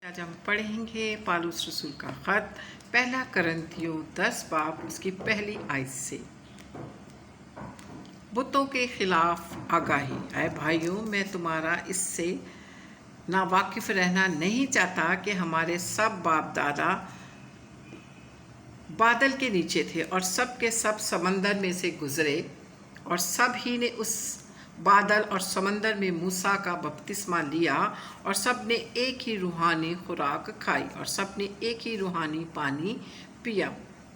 आज हम पढ़ेंगे पालूस रसूल का ख़त पहला करंथियों 10 बाब उसकी पहली आयत से। बुतों के खिलाफ आगाही। ऐ भाइयों, मैं तुम्हारा इससे नावाकिफ़ रहना नहीं चाहता कि हमारे सब बाप दादा बादल के नीचे थे और सब के सब समंदर में से गुजरे और सब ही ने उस बादल और समंदर में मूसा का बपतिस्मा लिया और सब ने एक ही रूहानी खुराक खाई और सब ने एक ही रूहानी पानी पिया,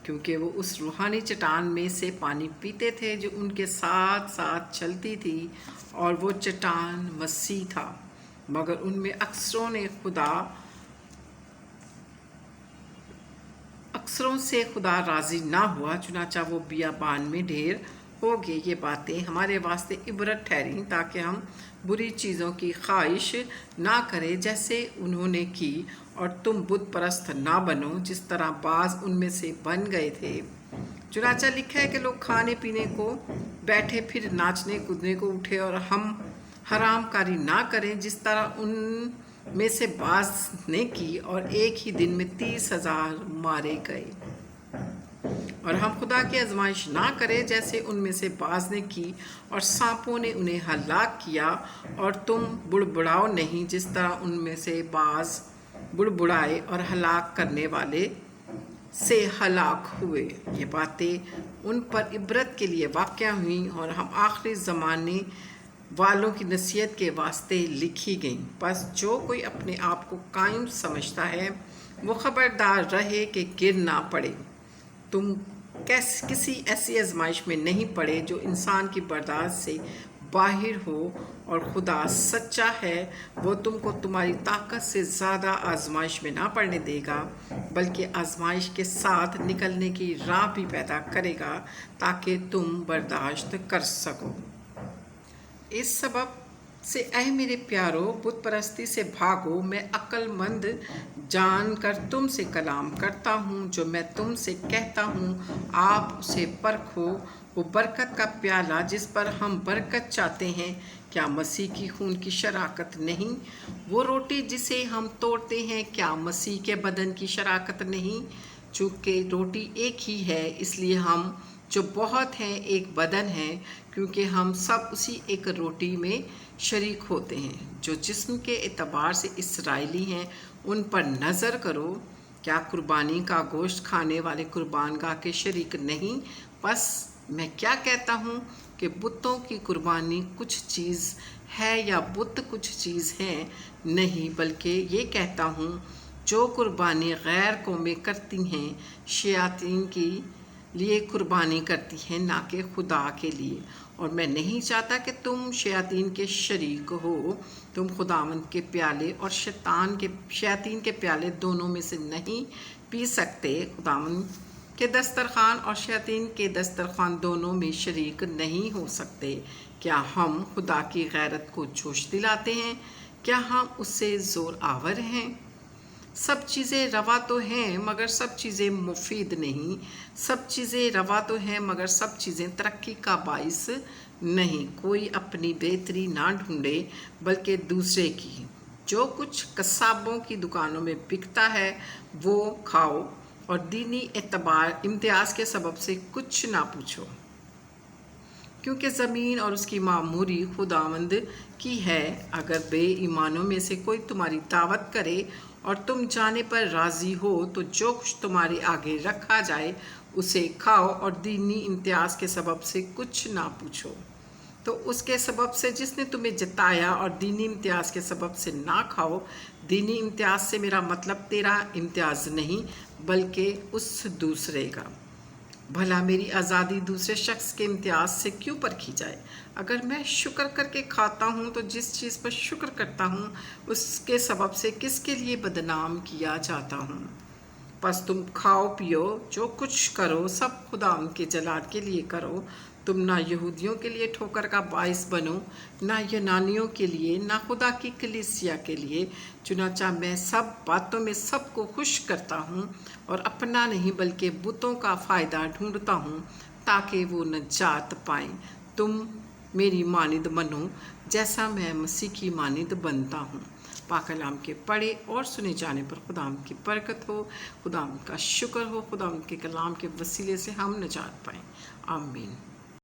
क्योंकि वो उस रूहानी चट्टान में से पानी पीते थे जो उनके साथ साथ चलती थी, और वो चट्टान मसीह था। मगर उनमें अक्सरों से खुदा राज़ी ना हुआ, चुनाचा वो बियाबान में ढेर हो गए। ये बातें हमारे वास्ते इबरत ठहरी ताकि हम बुरी चीज़ों की ख्वाहिश ना करें जैसे उन्होंने की, और तुम बुत परस्त ना बनो जिस तरह बाज उनमें से बन गए थे। चुनाचा लिखा है कि लोग खाने पीने को बैठे, फिर नाचने कूदने को उठे, और हम हराम कारी ना करें जिस तरह उन में से बाज ने की, और एक ही दिन में 30,000 मारे गए। और हम खुदा की आजमाइश ना करें जैसे उनमें से बाज ने की और सांपों ने उन्हें हलाक किया, और तुम बुड़बुड़ाओ नहीं जिस तरह उनमें से बाज बुड़बुड़ाए और हलाक करने वाले से हलाक हुए। ये बातें उन पर इबरत के लिए वाक़या हुई और हम आखिरी ज़माने वालों की नसीहत के वास्ते लिखी गई। बस जो कोई अपने आप को कायम समझता है वो ख़बरदार रहे कि गिर ना पड़े। तुम किसी ऐसी आजमाइश में नहीं पड़े जो इंसान की बर्दाश्त से बाहर हो, और खुदा सच्चा है, वो तुमको तुम्हारी ताकत से ज़्यादा आजमाइश में ना पड़ने देगा, बल्कि आजमाइश के साथ निकलने की राह भी पैदा करेगा ताकि तुम बर्दाश्त कर सको। इस सबब से ऐ मेरे प्यारो, बुत परस्ती से भागो। मैं अक्लमंद जान कर तुम से कलाम करता हूँ। जो मैं तुम से कहता हूँ आप उसे परखो। वो बरकत का प्याला जिस पर हम बरकत चाहते हैं, क्या मसीह की खून की शराकत नहीं? वो रोटी जिसे हम तोड़ते हैं, क्या मसीह के बदन की शराकत नहीं? चूँकि रोटी एक ही है, इसलिए हम जो बहुत हैं एक बदन हैं, क्योंकि हम सब उसी एक रोटी में शरीक होते हैं। जो जिस्म के एतबार से इसराइली हैं उन पर नज़र करो। क्या कुर्बानी का गोश्त खाने वाले कुर्बानगाह के शरीक नहीं? बस मैं क्या कहता हूँ कि बुतों की कुर्बानी कुछ चीज़ है या बुत कुछ चीज़ है? नहीं, बल्कि ये कहता हूँ जो कुर्बानी गैर कौमें करती हैं शयातीन की लिए कुर्बानी करती हैं, ना कि खुदा के लिए। और मैं नहीं चाहता कि तुम शयातीन के शरीक हो। तुम खुदावंद के प्याले और शयातीन के प्याले दोनों में से नहीं पी सकते। खुदावंद के दस्तरखान और शयातीन के दस्तरखान दोनों में शरीक नहीं हो सकते। क्या हम खुदा की गैरत को जोश दिलाते हैं? क्या हम उससे ज़ोर आवर हैं? सब चीज़ें रवा तो हैं मगर सब चीज़ें मुफीद नहीं। सब चीज़ें रवा तो हैं मगर सब चीज़ें तरक्की का बाइस नहीं। कोई अपनी बेहतरी ना ढूंढे बल्कि दूसरे की। जो कुछ कसाबों की दुकानों में बिकता है वो खाओ, और दीनी इम्तियाज़ के सबब से कुछ ना पूछो, क्योंकि ज़मीन और उसकी मामूरी खुदावंद की है। अगर बेईमानों में से कोई तुम्हारी दावत करे और तुम जाने पर राज़ी हो, तो जो कुछ तुम्हारे आगे रखा जाए उसे खाओ, और दीनी इम्तियाज़ के सबब से कुछ ना पूछो। तो उसके सबब से जिसने तुम्हें जताया, और दीनी इम्तियाज़ के सबब से ना खाओ। दीनी इम्तियाज़ से मेरा मतलब तेरा इम्तियाज़ नहीं, बल्कि उस दूसरे का। भला मेरी आज़ादी दूसरे शख्स के इम्तियाज़ से क्यों परखी जाए? अगर मैं शुक्र करके खाता हूँ तो जिस चीज़ पर शुक्र करता हूँ उसके सबब से किसके लिए बदनाम किया जाता हूँ? बस तुम खाओ पियो, जो कुछ करो सब खुदा उनके जलाल के लिए करो। तुम ना यहूदियों के लिए ठोकर का बाइस बनो, ना यूनानियों के लिए, ना खुदा की कलीसिया के लिए। चुनाचा मैं सब बातों में सबको खुश करता हूँ, और अपना नहीं बल्कि बुतों का फ़ायदा ढूंढता हूँ ताकि वो नजात पाएँ। तुम मेरी मानिद बनो जैसा मैं मसीह की मानिद बनता हूँ। पाक कलाम के पढ़े और सुने जाने पर खुदाम की बरकत हो, खुदाम का शुक्र हो, खुदाम के कलाम के वसीले से हम निजात पाएँ। आमीन।